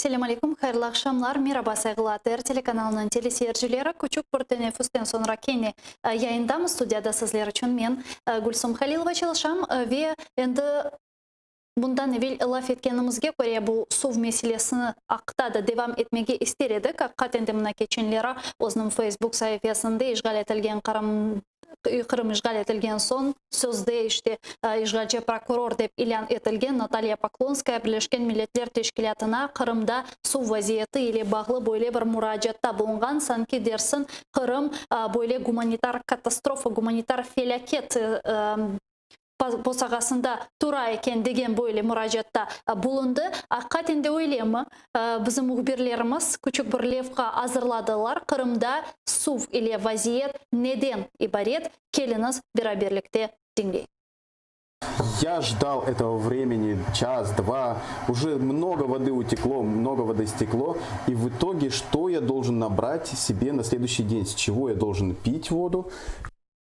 Selam aleyküm, hayırlı akşamlar. Merhaba saygılı ATR telekanalının teleseyircileri. Küçük bir teneffüsten sonra kendi yayındamız. Stüdyada sizler için ben Gülsüm Halilova çalışam ve endi bundan evvel laf etkenimizge göre bu suv meselesini akta da devam etmege ister edik. Hakikaten de mına geçenlere o'zining Facebook sayfasında işgal etilgen Kırım işgal etilgen son sözde işte işgalci prokuror deb ilan etilgen Natalya Poklonskaya Birleşken Milletler Teşkilatı'na Kırım'da su vaziyeti ile bağlı böyle bir müracaatta bulungan, sanki dersin Kırım böyle humanitar katastrofa, humanitar felaket posağasında tura eken degen böyle müracaatta bulundu. Hakikaten de öyle mi? Bizim muhbirlerimiz küçük bir levha hazırladılar. Kırım'da suv ile vaziyet neden ibaret? Geliniz beraberlikte dinleyin. Я ждал этого времени час-два, уже много воды утекло, много воды стекло, и в итоге что я должен набрать себе на следующий день, с чего я должен пить воду?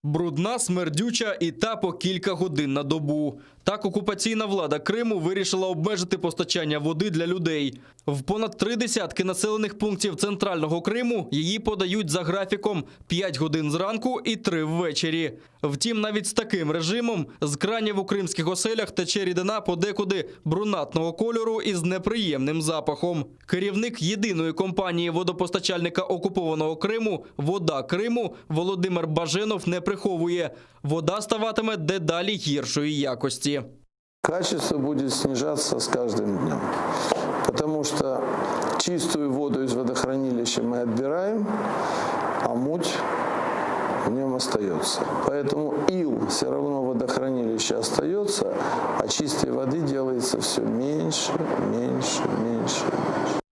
Брудна, смердюча і та по кілька годин на добу. Так окупаційна влада Криму вирішила обмежити постачання води для людей. В понад 3 десятки населених пунктів центрального Криму її подають за графіком 5 годин зранку і 3 ввечері. Втім, навіть з таким режимом з кранів у кримських оселях тече рідина подекуди брунатного кольору із неприємним запахом. Керівник єдиної компанії водопостачальника окупованого Криму «Вода Криму» Володимир Баженов не приховує. Вода ставатиме дедалі гіршої якості. Качество будет снижаться с каждым днем, потому что чистую воду из водохранилища мы отбираем, а муть в нем остается. Поэтому ил все равно в водохранилище остается, а чистой воды делается все меньше, меньше, меньше.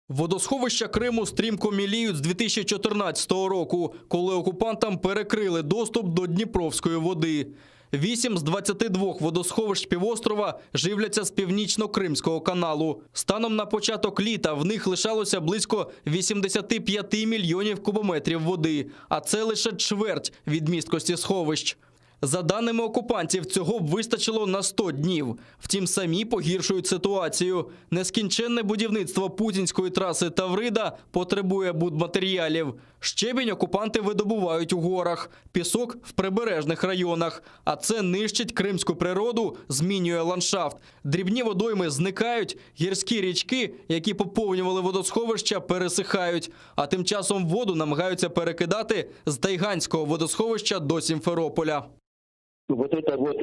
Водосховища Криму стрімко міліють з 2014 року, коли окупантам перекрили доступ до Дніпровської води. 8 з 22 водосховищ півострова живляться з Північно-Кримського каналу. Станом на початок літа в них лишалося близько 85 мільйонів кубометрів води, а це лише чверть від місткості сховищ. За даними окупантів, цього б вистачило на 100 днів. Втім, самі погіршують ситуацію. Нескінченне будівництво путінської траси Таврида потребує будматеріалів. Щебінь окупанти видобувають у горах, пісок – в прибережних районах. А це нищить кримську природу, змінює ландшафт. Дрібні водойми зникають, гірські річки, які поповнювали водосховища, пересихають. А тим часом воду намагаються перекидати з Тайганського водосховища до Сімферополя. Вот эта вот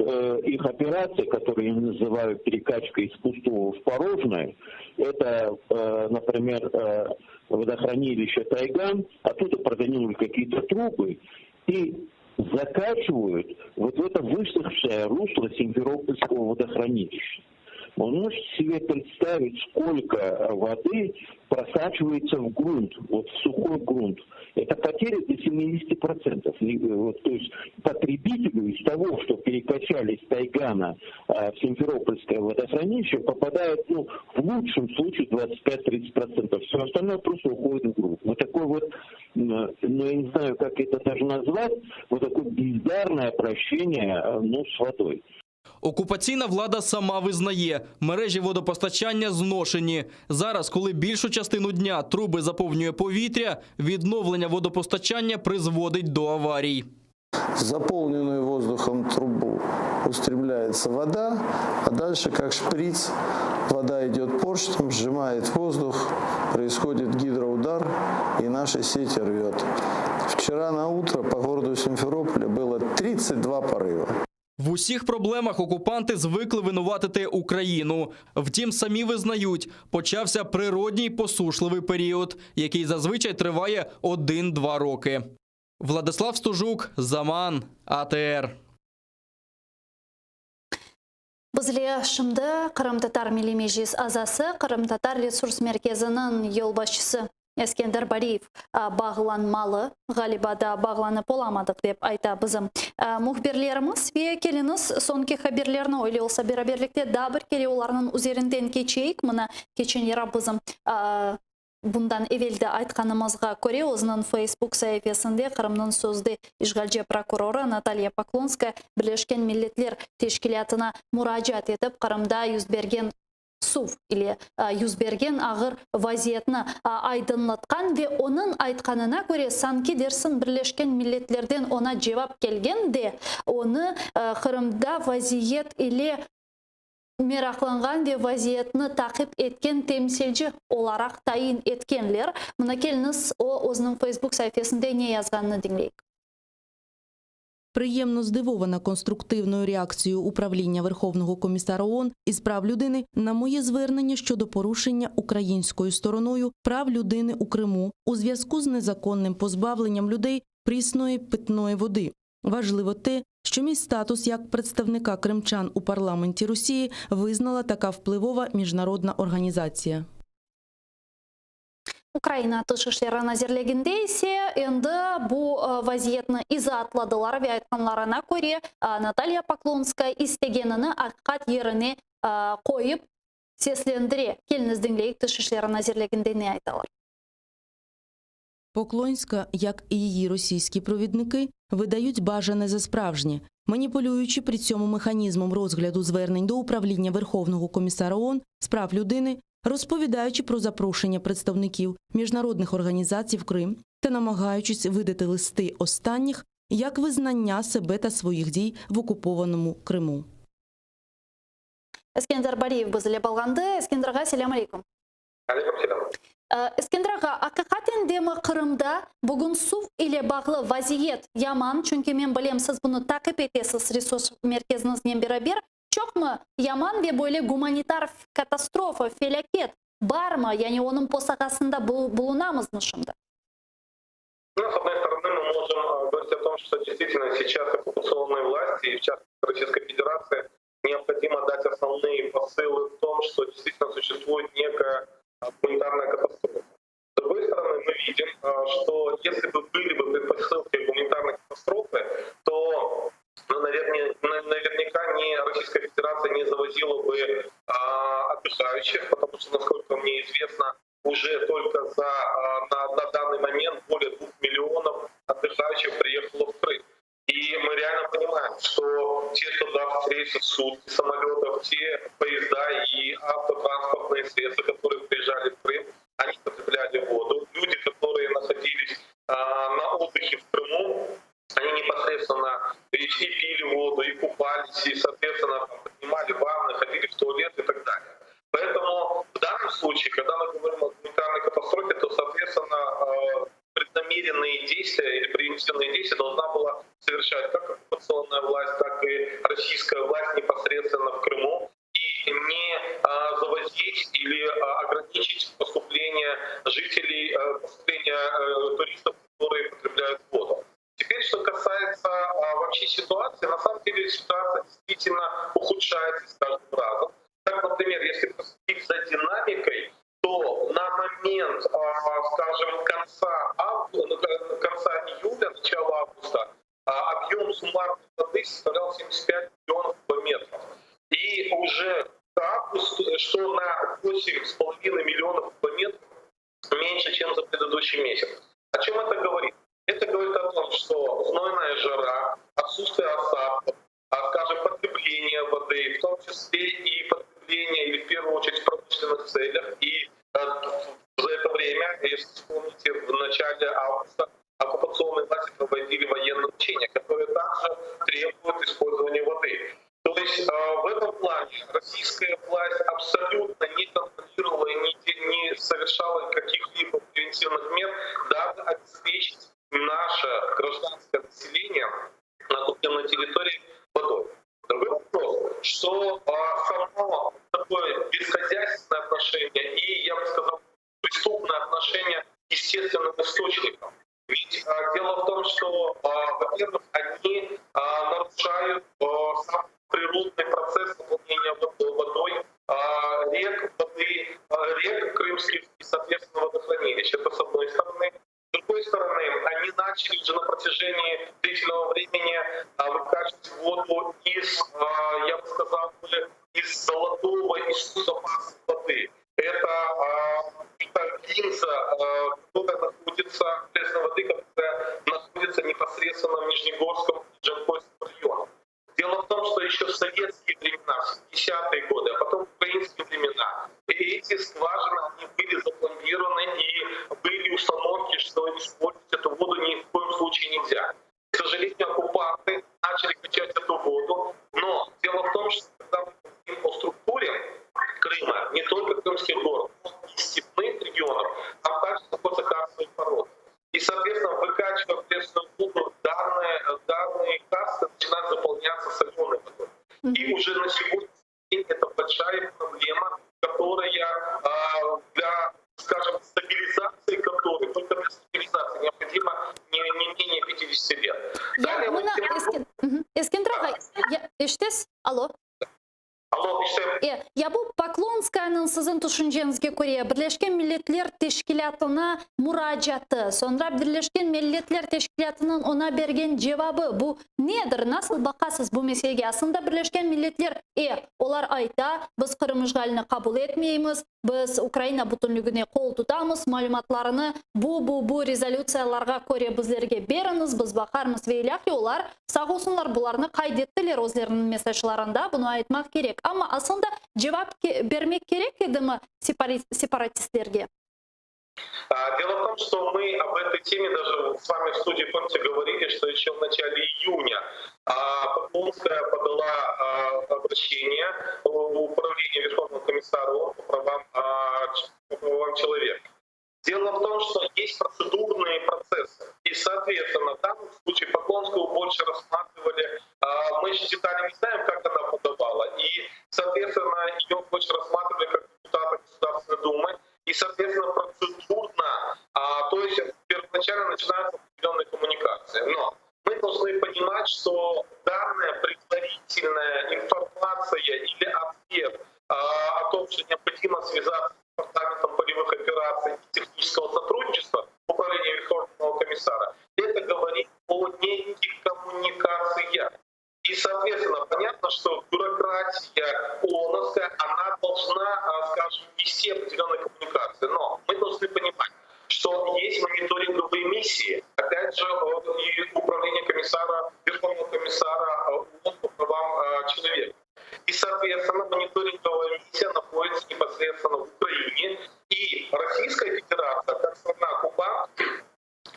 их операция, которую они называют перекачкой из пустого в порожное, это, например, водохранилище Тайган, оттуда продвинули какие-то трубы и закачивают вот в это высохшее русло Симферопольского водохранилища. Вы можете себе представить, сколько воды просачивается в грунт, вот в сухой грунт. Это потеря до 70%. То есть потребителю из того, что перекачали с Тайгана в Симферопольское водохранилище, попадает, в лучшем случае 25-30%. Все остальное просто уходит в грунт. Вот такой вот, я не знаю, как это даже назвать, вот такое бездарное обращение, с водой. Окупаційна влада сама визнає, мережі водопостачання зношені. Зараз, коли більшу частину дня труби заповнює повітря, відновлення водопостачання призводить до аварій. В заполненную воздухом трубу устремляется вода, а дальше, как шприц, вода идет поршнем, сжимает воздух, происходит гидроудар, и наши сети рвет. Вчера на утро по городу Симферополя было 32 порыва. В усіх проблемах окупанти звикли винуватити Україну. Втім, самі визнають, почався природній посушливий період, який зазвичай триває 1-2 роки. Владислав Стужук, Заман, АТР. Bizle şimdi Kırım Tatar Milli Meclis azası, Kırım Tatar Resurs Merkezi'nin yolbaşçısı Eskender Bariyev bağlanmalı, galiba da bağlanıp olamadık deb ayta bizim muhbirlerimiz ve keliniz sonki haberlerini öyle olsa beraberlikte da bir kere onların üzerinden geçeyik. Mına geçen yere bizim bundan evvelde aytkanımızga göre o'zining Facebook sayfasında Kırım'ın sözde işgalci prokurori Natalya Poklonskaya Birleşken Milletler Teşkilatı'na müracaat etip Kırım'da yüz bergen сув или юз берген ағыр вазиятны айдынлатқан ве оның айтқанына көре санки дерсін Бірлешкен Миллетлерден она жевап келгенде, оны Қырымда вазиет или мерақланған ве вазиетні тақип еткен темсилчі оларақ тайын еткенлер. Мұна келіңіз өзінің Facebook сайфесінде не yazғанını dinleyik. Приємно здивована конструктивною реакцією Управління Верховного комісара ООН із прав людини на моє звернення щодо порушення українською стороною прав людини у Криму у зв'язку з незаконним позбавленням людей прісної питної води. Важливо те, що мій статус як представника кримчан у парламенті Росії визнала така впливова міжнародна організація. Украина тышышларын әзірлегенде ise енді бұл вазиетні изатладылар ве айтқанларына көре Наталья Поклонская істегеніні ақиқат еріне қойып сеслендіре. Келіңіздің лейк тышышларын әзірлегенде не айталар? Поклонська, як і її російські провідники, видають бажане за справжнє, маніпулюючи при цьому механізмом розгляду звернень до Управління Верховного комісара ООН з прав людини, розповідаючи про запрошення представників міжнародних організацій в Крим та намагаючись видати листи останніх як визнання себе та своїх дій в окупованому Криму. Ескендер Бариев бізіле балғанды. Ескендерға селям алейкум. Ескендерға, ақиқатен демі Қырымда бүгін сув или бағлы вазиет яман, чүнке мен білем сіз бұны тақип етесіз ресурс меркезіңізден бері. Çok mu yaman ve böyle gumanitar katastrofa, felaket var mı? Yani onun posakasında bulunamız mı şimdi? Ну, с одной стороны, мы можем говорить о том, что действительно сейчас оккупационной власти, и в частности Российской Федерации, необходимо дать основные посылы в том, что действительно существует некая гуманитарная катастрофа. С другой стороны, мы видим, что если бы были бы предпосылки гуманитарной катастрофы, то наверняка Российская Федерация не завозила бы отдыхающих, потому что, насколько мне известно, уже только на данный момент более 2 миллионов отдыхающих приехало в Крым. И мы реально понимаем, что те туда встретят сутки самолетов, те поезда и автотранспортные средства, которые приезжали в Крым, они потребляли воду. Люди, которые находились на отдыхе в Крыму, они непосредственно и пили воду, и купались, и, соответственно, принимали ванны, ходили в туалет и так далее. Поэтому в данном случае, когда мы говорим о гуманитарной катастрофе, то, соответственно, преднамеренные действия или превентивные действия должна была совершать как оккупационная власть, так и российская власть непосредственно в Крыму и не завозить или ограничить поступление жителей, поступление туристов, которые потребляют воду. Теперь, что касается вообще ситуации, на самом деле ситуация действительно ухудшается с каждым разом. Так, например, если проследить за динамикой, то на момент, скажем, конца июля, начала августа, объем суммарной воды составлял 75 миллионов кубометров. И уже к августу, что на 8,5 миллионов кубометров меньше, чем за предыдущий месяц. О чем это говорит? Это говорит о том, что знойная жара, отсутствие осадков, скажем, потребление воды, в том числе и потребление, или в первую очередь в промышленных целях. И за это время, если вспомните, в начале августа оккупационные власти проводили военные учения, которые также требуют использования воды. То есть в этом плане российская власть абсолютно не контролировала и не совершала каких-либо превентивных мер, дабы обеспечить наше гражданское население на территории водой. Другой вопрос, что само такое бесхозяйственное отношение и, я бы сказал, преступное отношение к естественным источникам. Ведь дело в том, что, во-первых, они нарушают сам природный процесс наполнения водой рек крымских и, соответственно, водохранилищ. Это с одной стороны. С другой стороны, они начали уже на протяжении длительного времени выкачивать воду из, я бы сказал, из золотого запаса воды. Это линза, которая находится, пресной воды, которая находится непосредственно в Нижнегорском и Джанкойском районах. Дело в том, что еще в советские времена, в 70-е годы, а потом в украинские времена, только для стабилизации необходимо не менее 50 лет. Далее мы видим- Ескендір ағай, ештес? Алло? Алло, иште- Я бұл Поклонскаяның сізін түшінжеңізге көре Бірлешкен Миллетлер Тешкілятына мұражаты. Сонда Бірлешкен Миллетлер Тешкілятының она берген жауабы бұл недір? Насыл бақасыз бұл меселге? Асында Бірлешкен Миллетлер олар айта, біз Қырым işgalini қабыл етмейміз, біз Украина бүтінлігіне қол тұтамыз, мәліматларыны бұл резолюцияларға көре біздерге беріңіз, біз бақармыз вейләхи олар сағылсынлар бұларны қайдеттілер өзлерінің месачларында, бұны айтмақ керек. Ama aslında cevap vermek gerek mi сепаратистlerге? Дело в том, что мы об этой теме даже с вами в студии, помните, говорили, что еще в начале июня Поклонская подала обращение в управление Верховного комиссара ООН по правам человека. Дело в том, что есть процедурные процессы. И, соответственно, в данном случае Поклонскую больше рассматривали. Мы же детали не знаем, как она подавала. И, соответственно, ее больше рассматривали как депутата Государственной Думы. И, соответственно, процедурно, то есть первоначально начинаются определенные коммуникации. Но мы должны понимать, что данная предварительная информация или ответ о том, что необходимо связаться с департаментом полевых операций и технического сотрудничества управления Верховного комиссара, это говорит о неких коммуникациях. И, соответственно, понятно, что бюрократия ООНовская, она должна, скажем, вести определенные коммуникации. Но мы должны понимать, что есть мониторинговые миссии, опять же, и управление комиссара, Верховного комиссара ООН по правам человека. И, соответственно, мониторинговая миссия находится непосредственно в Украине. И Российская Федерация, как страна-оккупант,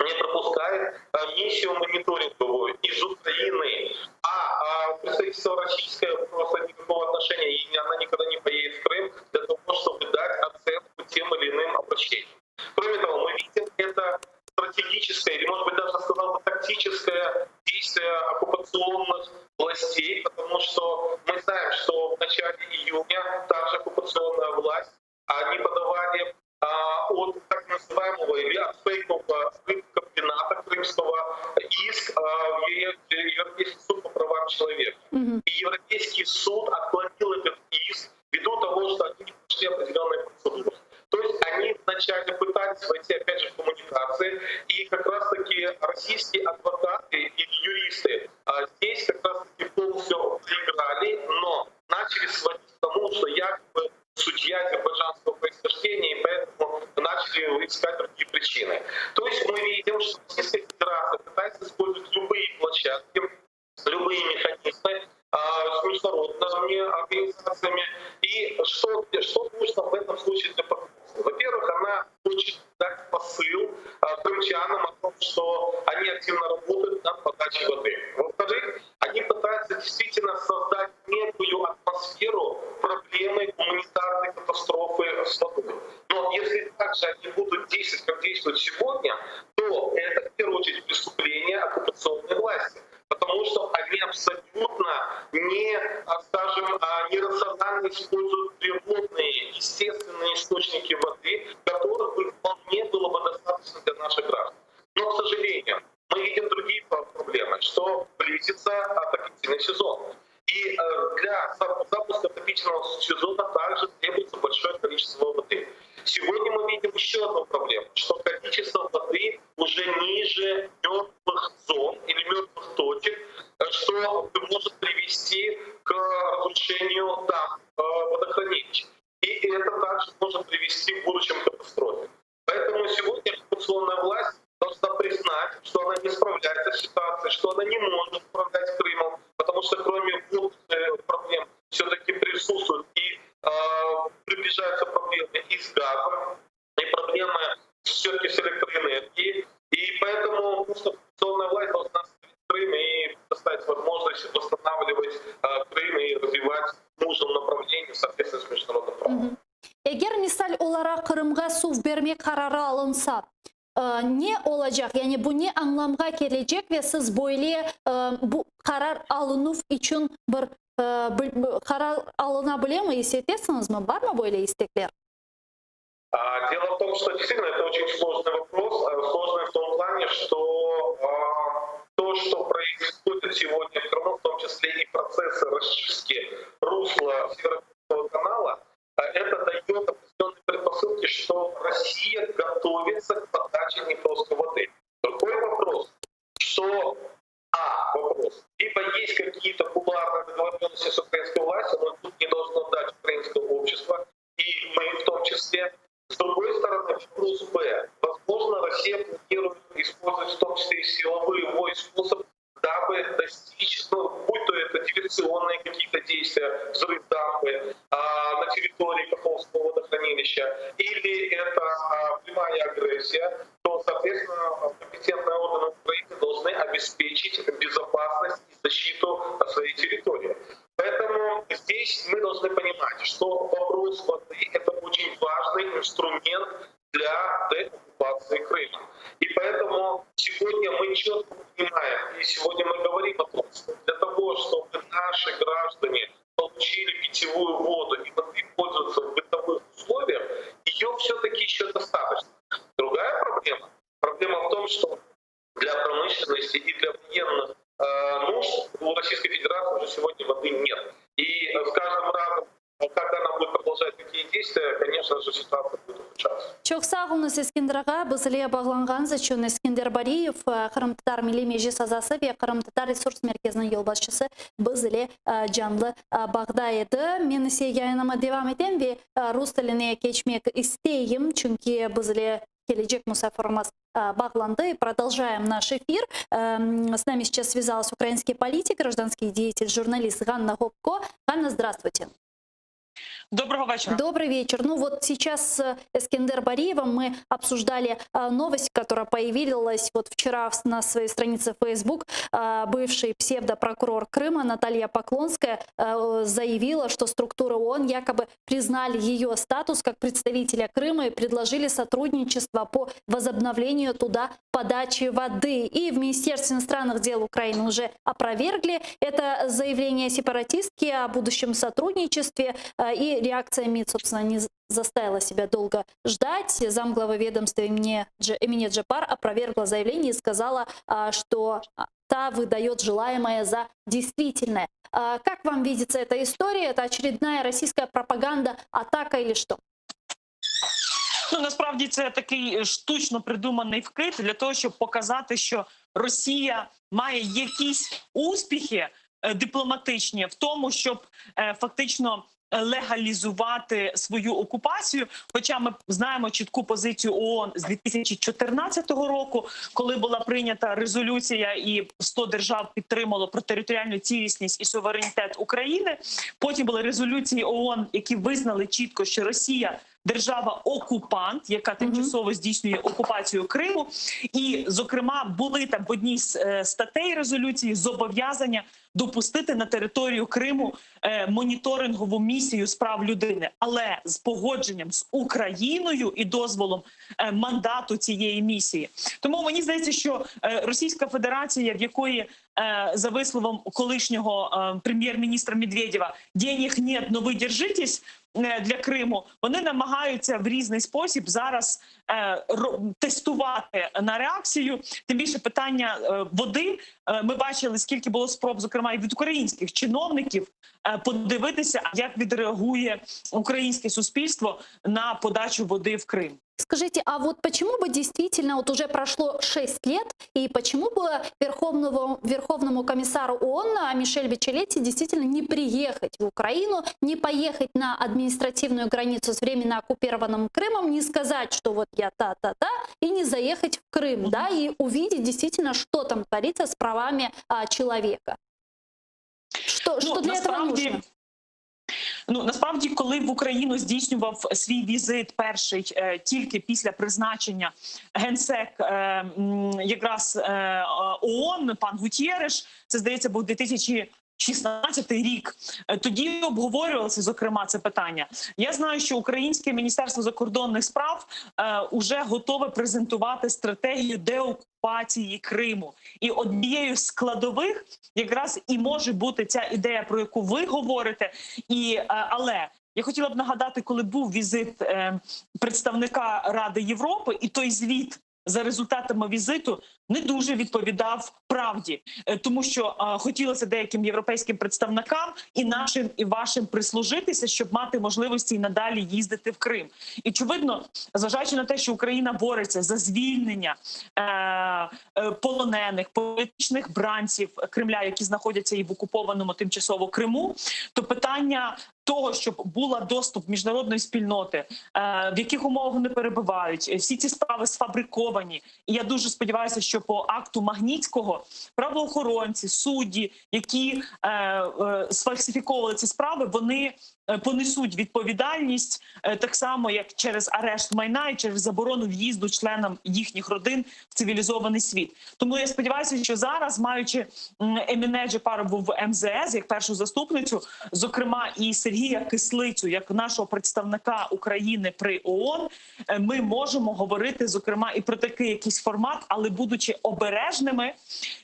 не пропускает миссию мониторинговую из Украины. Представительство российское просто никакого отношения, и она никогда не поедет в Крым для того, чтобы дать оценку тем или иным обращениям. Кроме того, мы видим это стратегическое, или, может быть, даже сказал бы, тактическое действие оккупационных властей, потому что мы знаем, что в начале июня также оккупационная власть, они подавали от так называемого или от фейкового комбината крымского иск в Европейский суд по правам человека. И Европейский суд отклонил этот иск ввиду того, что они не прошли определенные процедуры. То есть они вначале пытались войти опять же в коммуникации, и как раз-таки российские адвокаты и юристы здесь как раз-таки полностью проиграли, но начали сводить к тому, что якобы судья азербайджанского происхождения, и поэтому начали искать другие причины. То есть мы видим, что Российская Федерация пытается использовать любые площадки, любые механизмы с международными организациями. И что нужно в этом случае для Поклонской? Во-первых, она хочет дать посыл крымчанам о том, что они активно работают над подачей воды. Во-вторых, они пытаются действительно создать некую атмосферу проблемы гуманитарной катастрофы с водой. Но если также они будут действовать, как действуют сегодня, то это в первую очередь преступление оккупационной власти. Потому что они абсолютно нерационально используют природные, естественные источники воды, которых вполне было бы достаточно для наших граждан. Но, к сожалению, мы видим другие проблемы, что близится отопительный сезон. И для запуска отопительного сезона также требуется большое количество воды. Сегодня мы видим еще одну проблему, что количество воды уже ниже мертвых зон или мертвых точек, что может привести к разрушению водохранилищ. И это также может привести в будущем к катастрофе. Поэтому сегодня оккупационная власть должна признать, что она не справляется с ситуацией, что она не может управлять Крымом, потому что кроме проблем все-таки присутствуют и приближаются проблемы и с газом, и проблемы все-таки с электроэнергией. И поэтому оккупационная власть должна оставить Крым и предоставить возможность восстанавливать Крым и развивать в нужном направлении в соответствии с международным правом. Егер мисал олара Кырымга су бермек карары алынса, не olacak? Yani bu ne anlamga gelecek ve siz böyle bu karar alınıp için bir karar alınabilir mi? Hissettiniz mi? Var mı böyle istekler? Дело в том, что действительно это очень сложный вопрос. сложная в том плане, что то, что происходит сегодня в Крыму, в том числе и процессы расчистки русла Северо-Курильского канала, это дает определенные предпосылки, что Россия готовится к подаче Днепровской воды. Другой вопрос, что вопрос. Либо есть какие-то кулуарные договоренности с украинской властью, но тут не должно дать украинское общество, и мы в том числе. С другой стороны, вопрос Б. Возможно, Россия планирует использовать в том числе и силовой способ, дабы достичь, будь то это диверсионные какие-то действия, взрыв дамбы на территории Каховского водохранилища, или это прямая агрессия, то, соответственно, компетентные органы Украины должны обеспечить безопасность и защиту своей территории. Поэтому здесь мы должны понимать, что вопрос воды — это очень важный инструмент для деоккупации Крыма. И поэтому сегодня мы четко понимаем, и сегодня мы говорим о том, что для того, чтобы наши граждане получили питьевую воду и могли пользоваться в бытовых условиях, ее все-таки еще достаточно. Другая проблема в том, что для промышленности и для военных нужд у Российской Федерации уже сегодня воды нет. И с каждым разом, когда она будет продолжать такие действия, конечно же, ситуация будет ухудшаться. Çok sağ olunuz Eskender ağa. Bizle bağlanğanız üçün Eskender Bariyev, Kırım Tatar Milli Meclis azası ve Kırım Tatar Resurs Merkezi'nin yol başçısı bizle canlı bağda edi. Men ise yayınıma devam edeyim ve Rus tiline geçmek isteyeyim. Çünkü bizle gelecek musafirimiz bağlandı и продолжаем наш эфир. С нами сейчас связалась украинский политик, гражданский деятель, журналист Ганна Гопко. Ганна, здравствуйте. Доброго вечера. Добрый вечер. Ну вот сейчас с Эскендер Бариевым мы обсуждали новость, которая появилась вот вчера на своей странице Facebook. Бывший псевдопрокурор Крыма Наталья Поклонская заявила, что структуры ООН якобы признали ее статус как представителя Крыма и предложили сотрудничество по возобновлению туда подачи воды. И в Министерстве иностранных дел Украины уже опровергли это заявление сепаратистки о будущем сотрудничестве. И реакция МИД, собственно, не заставила себя долго ждать. Замглавы ведомства Эмине Джапар опровергла заявление и сказала, что та выдает желаемое за действительное. Как вам видится эта история? Это очередная российская пропаганда, атака или что? Насправді це такий штучно придуманий вкид для того, щоб показати, що Росія має якісь успіхи дипломатичні в тому, щоб фактично легалізувати свою окупацію. Хоча ми знаємо чітку позицію ООН з 2014 року, коли була прийнята резолюція і 100 держав підтримало про територіальну цілісність і суверенітет України. Потім були резолюції ООН, які визнали чітко, що Росія держава-окупант, яка тимчасово здійснює окупацію Криму. І, зокрема, були там в одній з статей резолюції зобов'язання допустити на територію Криму моніторингову місію з прав людини. Але з погодженням з Україною і дозволом мандату цієї місії. Тому мені здається, що Російська Федерація, в якої, за висловом колишнього прем'єр-міністра Медведєва, «денег нет, но ви держитесь», для Криму, вони намагаються в різний спосіб зараз тестувати на реакцію. Тим більше питання води. Ми бачили, скільки було спроб, зокрема, і від українських чиновників подивитися, як відреагує українське суспільство на подачу води в Крим. Скажите, а вот почему бы действительно, вот уже прошло 6 лет, и почему бы Верховному комиссару ООН Мишель Бачелетти действительно не приехать в Украину, не поехать на административную границу с временно оккупированным Крымом, не сказать, что вот я та-та-та, и не заехать в Крым, да, и увидеть действительно, что там творится с правами человека? Что для этого нужно? Насправді, коли в Україну здійснював свій візит перший тільки після призначення генсек якраз ООН, пан Гутєреш, це, здається, був 2016 рік, тоді обговорювалося, зокрема, це питання. Я знаю, що Українське Міністерство закордонних справ уже готове презентувати стратегію деокупації Криму. І однією з складових якраз і може бути ця ідея, про яку ви говорите. Але я хотіла б нагадати, коли був візит представника Ради Європи і той звіт, за результатами візиту не дуже відповідав правді, тому що хотілося деяким європейським представникам і нашим, і вашим прислужитися, щоб мати можливості і надалі їздити в Крим. І очевидно, зважаючи на те, що Україна бореться за звільнення полонених, політичних бранців Кремля, які знаходяться і в окупованому тимчасово Криму, то питання того, щоб була доступ міжнародної спільноти, в яких умовах вони перебувають, всі ці справи сфабриковані. І я дуже сподіваюся, що по акту Магнітського правоохоронці, судді, які сфальсифіковували ці справи, вони понесуть відповідальність так само, як через арешт майна і через заборону в'їзду членам їхніх родин в цивілізований світ. Тому я сподіваюся, що зараз, маючи Еміне Джапарову в МЗС як першу заступницю, зокрема і Сергія Кислицю як нашого представника України при ООН, ми можемо говорити, зокрема, і про такий якийсь формат, але будучи обережними,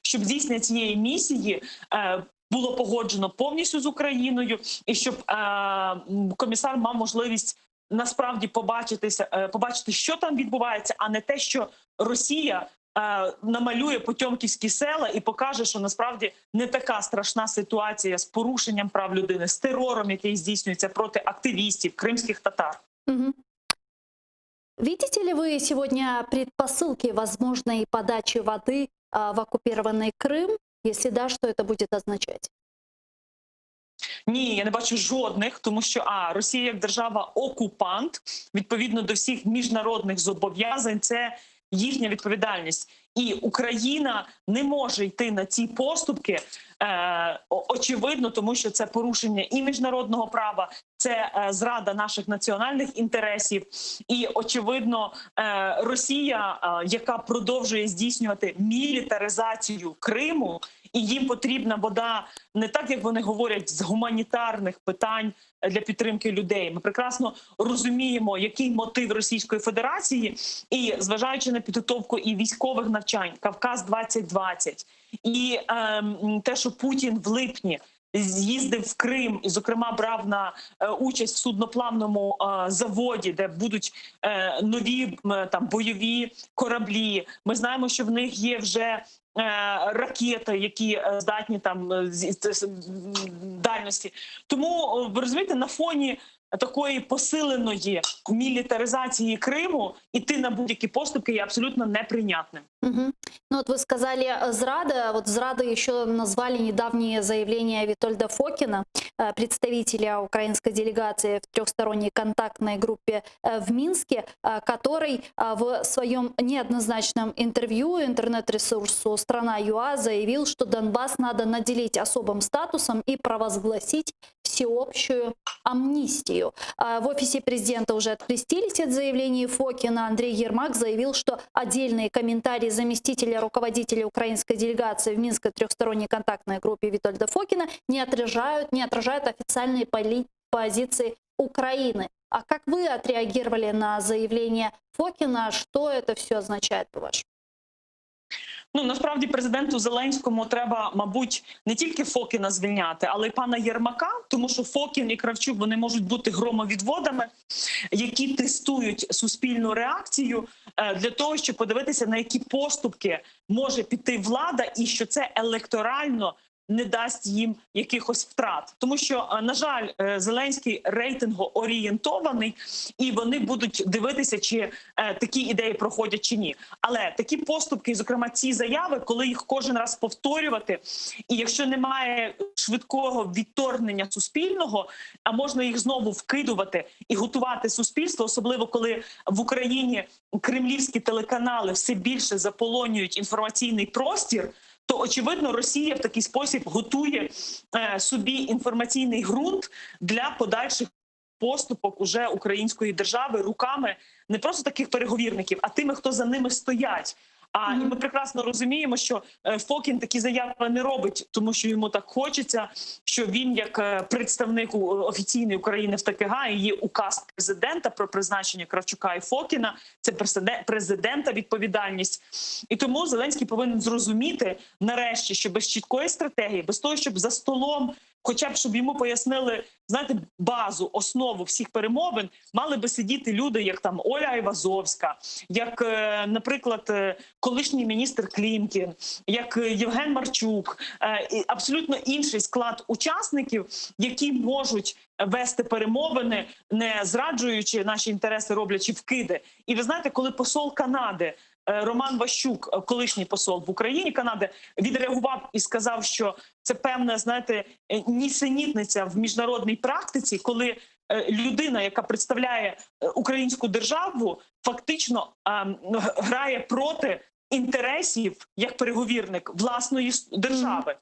щоб здійснення цієї місії було погоджено повністю з Україною, і щоб комісар мав можливість насправді побачити, що там відбувається, а не те, що Росія намалює потьомківські села і покаже, що насправді не така страшна ситуація з порушенням прав людини, з терором, який здійснюється проти активістів, кримських татар. Мгм. Видите ли вы сегодня предпосылки возможной подачи воды в оккупированный Крым? Если да, что это будет означать? Ні, я не бачу жодних, тому що Росія як держава-окупант, відповідно до всіх міжнародних зобов'язань, це їхня відповідальність. І Україна не може йти на ці поступки, очевидно, тому що це порушення і міжнародного права, це зрада наших національних інтересів. І, очевидно, Росія, яка продовжує здійснювати мілітаризацію Криму, і їм потрібна вода не так, як вони говорять, з гуманітарних питань для підтримки людей. Ми прекрасно розуміємо, який мотив Російської Федерації, і зважаючи на підготовку і військових навчань, Кавказ-2020, і те, що Путін в липні з'їздив в Крим і, зокрема, брав на участь в судноплавному заводі, де будуть нові там бойові кораблі. Ми знаємо, що в них є вже ракети, які здатні там дальності. Тому, ви розумієте, на фоні такої посиленої мілітаризації Криму іти на будь-які поступки є абсолютно неприйнятним. Угу. Ну вот вы сказали зрада, вот зрадой еще назвали недавние заявления Витольда Фокина, представителя украинской делегации в трехсторонней контактной группе в Минске, который в своем неоднозначном интервью интернет-ресурсу «Страна.ЮА» заявил, что Донбасс надо наделить особым статусом и провозгласить всеобщую амнистию. В офисе президента уже открестились от заявлений Фокина. Андрей Ермак заявил, что отдельные комментарии заместителя руководителя украинской делегации в Минской трехсторонней контактной группе Витольда Фокина не отражают официальные позиции Украины. А как вы отреагировали на заявление Фокина? Что это все означает, по-вашему? Ну, насправді, президенту Зеленському треба, мабуть, не тільки Фокіна звільняти, але й пана Єрмака, тому що Фокін і Кравчук, вони можуть бути громовідводами, які тестують суспільну реакцію для того, щоб подивитися, на які поступки може піти влада і що це електорально не дасть їм якихось втрат. Тому що, на жаль, Зеленський рейтингоорієнтований, і вони будуть дивитися, чи такі ідеї проходять чи ні. Але такі поступки, зокрема ці заяви, коли їх кожен раз повторювати, і якщо немає швидкого відторгнення суспільного, а можна їх знову вкидувати і готувати суспільство, особливо коли в Україні кремлівські телеканали все більше заполонюють інформаційний простір, то, очевидно, Росія в такий спосіб готує собі інформаційний ґрунт для подальших поступок уже української держави руками не просто таких переговірників, а тими, хто за ними стоять. І ми прекрасно розуміємо, що Фокін такі заяви не робить, тому що йому так хочеться, що він як представник офіційної України в ТКГ, і є указ президента про призначення Кравчука і Фокіна, це президента відповідальність. І тому Зеленський повинен зрозуміти нарешті, що без чіткої стратегії, без того, щоб за столом хоча б щоб йому пояснили, знаєте, базу, основу всіх перемовин, мали би сидіти люди, як там Оля Айвазовська, як, наприклад, колишній міністр Клімкін, як Євген Марчук, і абсолютно інший склад учасників, які можуть вести перемовини, не зраджуючи наші інтереси, роблячи вкиди. І ви знаєте, коли посол Канади Роман Ващук, колишній посол в Україні Канади, відреагував і сказав, що це певна, знаєте, нісенітниця в міжнародній практиці, коли людина, яка представляє українську державу, фактично грає проти інтересів, як переговірник, власної держави.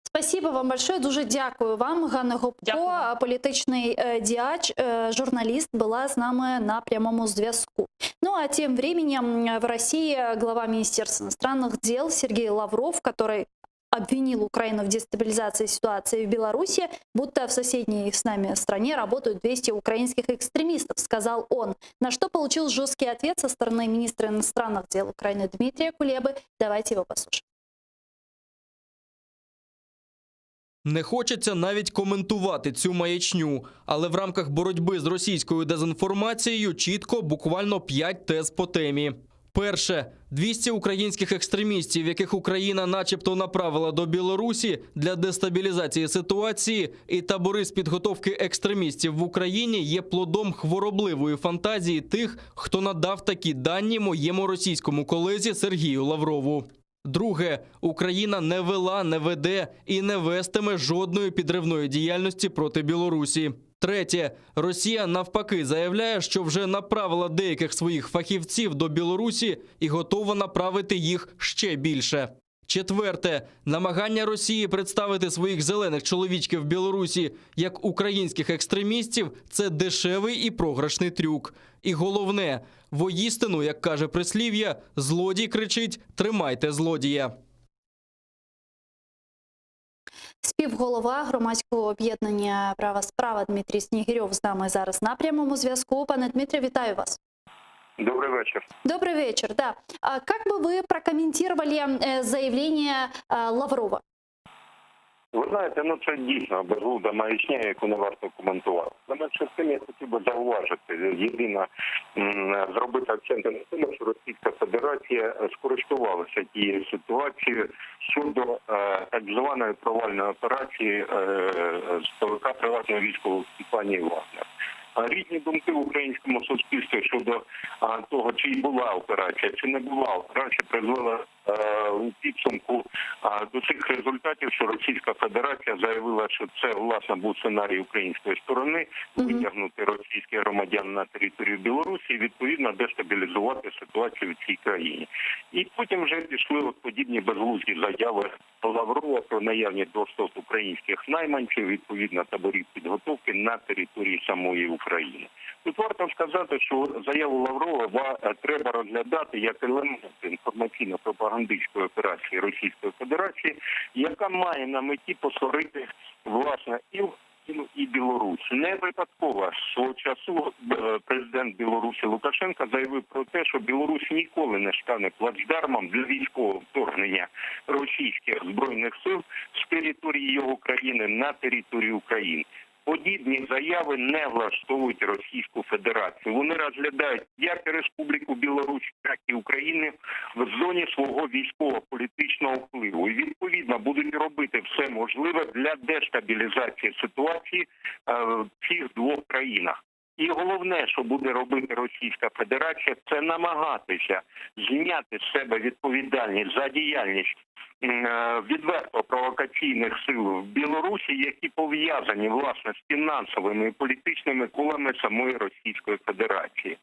Спасибо вам большое. Дуже дякую вам. Ганна Гопко, політичний діяч, журналіст, була з нами на прямому зв'язку. Ну а тем временем в России глава Министерства иностранных дел Сергей Лавров, который обвинил Украину в дестабилизации ситуации в Беларуси, будто в соседней с нами стране работают 200 украинских экстремистов, сказал он. На что получил жесткий ответ со стороны министра иностранных дел Украины Дмитрия Кулебы. Давайте его послушаем. Не хочеться навіть коментувати цю маячню, але в рамках боротьби з російською дезінформацією чітко буквально 5 тез по темі. Перше. 200 українських екстремістів, яких Україна начебто направила до Білорусі для дестабілізації ситуації, і табори з підготовки екстремістів в Україні є плодом хворобливої фантазії тих, хто надав такі дані моєму російському колезі Сергію Лаврову. Друге. Україна не вела, не веде і не вестиме жодної підривної діяльності проти Білорусі. Третє. Росія навпаки заявляє, що вже направила деяких своїх фахівців до Білорусі і готова направити їх ще більше. Четверте. Намагання Росії представити своїх зелених чоловічків в Білорусі як українських екстремістів – це дешевий і програшний трюк. І головне, воістину, як каже прислів'я, злодій кричить «Тримайте злодія». Співголова громадського об'єднання «Права справа» Дмитрій Снігирьов з нами зараз на прямому зв'язку. Пане Дмитрий, вітаю вас. Добрый вечер. Добрый вечер, да. Как бы вы прокомментировали заявление Лаврова? Ви знаєте, це дійсно безглузда маячня, яку не варто коментувати. На менше з тим я хотів би зауважити, єдине зробити акценти на тому, що Російська Федерація скористувалася тією ситуацією щодо так званої провальної операції з ПВК приватної військової компанії «Вагнер». Різні думки в українському суспільстві щодо того, чи була операція, чи не була операція, призвела у підсумку до цих результатів, що Російська Федерація заявила, що це, власне, був сценарій української сторони витягнути російських громадян на територію Білорусі і, відповідно, дестабілізувати ситуацію в цій країні. І потім вже пішли подібні безглузді заяви Лаврова про наявність 200 українських найманців, відповідно, таборів підготовки на території самої України. Тут варто сказати, що заяву Лаврова треба розглядати як елемент інформаційно-пропагандистської операції Російської Федерації, яка має на меті посварити, власне, і Україну, і Білорусь. Не випадково свого часу президент Білорусі Лукашенко заявив про те, що Білорусь ніколи не стане плацдармом для військового вторгнення російських збройних сил з території його країни на територію України. Подібні заяви не влаштовують Російську Федерацію. Вони розглядають як Республіку Білорусь, так і Україну в зоні свого військово-політичного впливу. І, відповідно, будуть робити все можливе для дестабілізації ситуації в цих двох країнах. І головне, що буде робити Російська Федерація, це намагатися зняти з себе відповідальність за діяльність відверто провокаційних сил в Білорусі, які пов'язані, власне, з фінансовими і політичними колами самої Російської Федерації.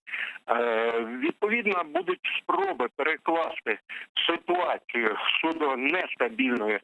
Відповідно, будуть спроби перекласти ситуацію щодо нестабільної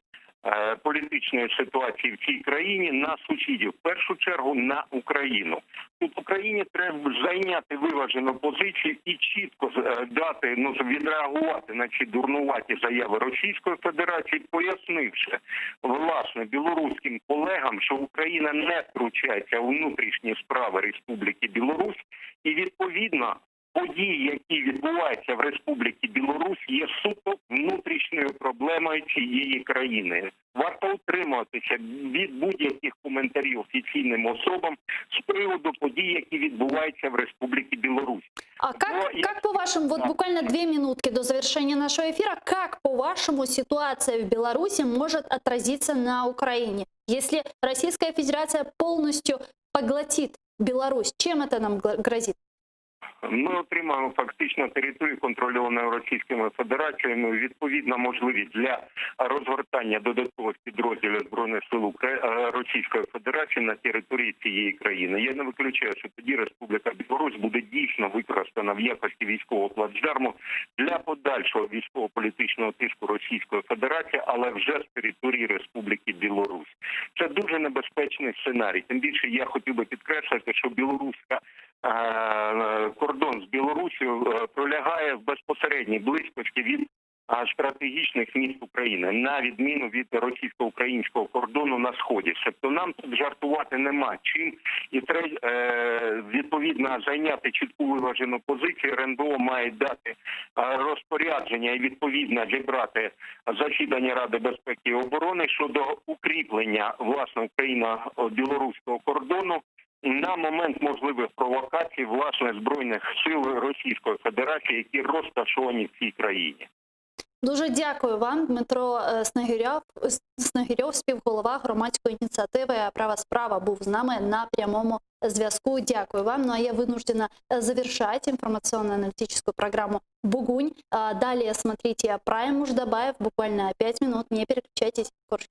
політичної ситуації в цій країні на сусідів, в першу чергу на Україну. Тут Україні треба зайняти виважену позицію і чітко дати, відреагувати на ці дурнуваті заяви Російської Федерації, пояснивши, власне, білоруським колегам, що Україна не втручається у внутрішні справи Республіки Білорусь і, відповідно, події, які відбуваються в Республіці Білорусь, є суто внутрішньою проблемою цієї країни. Варто утримуватися від будь-яких коментарів офіційним особам з приводу подій, які відбуваються в Республіці Білорусь. А как по-вашему, вот буквально 2 минутки до завершения нашего эфира, как по-вашему ситуация в Беларуси может отразиться на Украине? Если Российская Федерация полностью поглотит Беларусь, чем это нам грозит? Ми отримаємо фактично територію, контрольовану Російською Федерацією, відповідна можливість для розгортання додаткових підрозділів Збройних сил Російської Федерації на території цієї країни. Я не виключаю, що тоді Республіка Білорусь буде дійсно використана в якості військового плацдарму для подальшого військово-політичного тиску Російської Федерації, але вже з території Республіки Білорусь. Це дуже небезпечний сценарій. Тим більше я хотів би підкреслити, що білоруська кордон з Білоруссю пролягає в безпосередній близькості від стратегічних міст України, на відміну від російсько-українського кордону на Сході. Тобто нам тут жартувати нема чим, і треба відповідно зайняти чітку виважену позицію. РНБО має дати розпорядження і відповідно зібрати засідання Ради безпеки і оборони щодо укріплення власне україно-білоруського кордону на момент можливих провокацій власне Збройних сил Російської Федерації, які розташовані в цій країні. Дуже дякую вам, Дмитро Снегирьов, співголова громадської ініціативи «Права справа» був з нами на прямому зв'язку. Дякую вам. Ну а я вынуждена завершать информационно-аналитическую программу «Бугунь». Далее смотрите «Прайм Муждабаев», буквально 5 минут, не переключайтесь, скоро